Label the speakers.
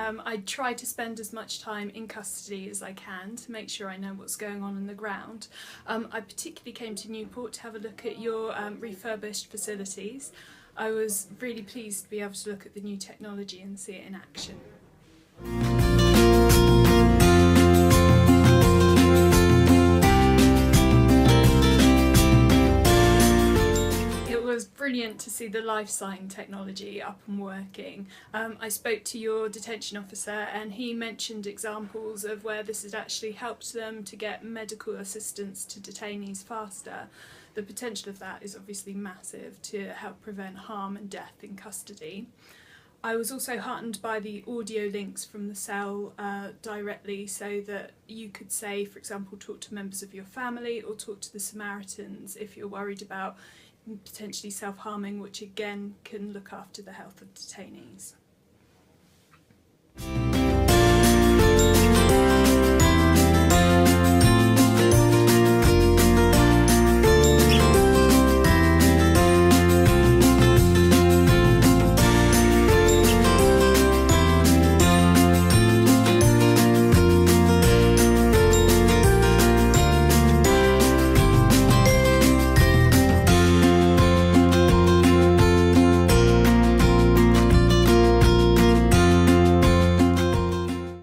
Speaker 1: I try to spend as much time in custody as I can to make sure I know what's going on the ground. I particularly came to Newport to have a look at your refurbished facilities. I was really pleased to be able to look at the new technology and see it in action. It was brilliant to see the life sign technology up and working. I spoke to your detention officer and he mentioned examples of where this had actually helped them to get medical assistance to detainees faster. The potential of that is obviously massive to help prevent harm and death in custody. I was also heartened by the audio links from the cell directly, so that you could say, for example, talk to members of your family or talk to the Samaritans if you're worried about potentially self-harming, which again can look after the health of detainees.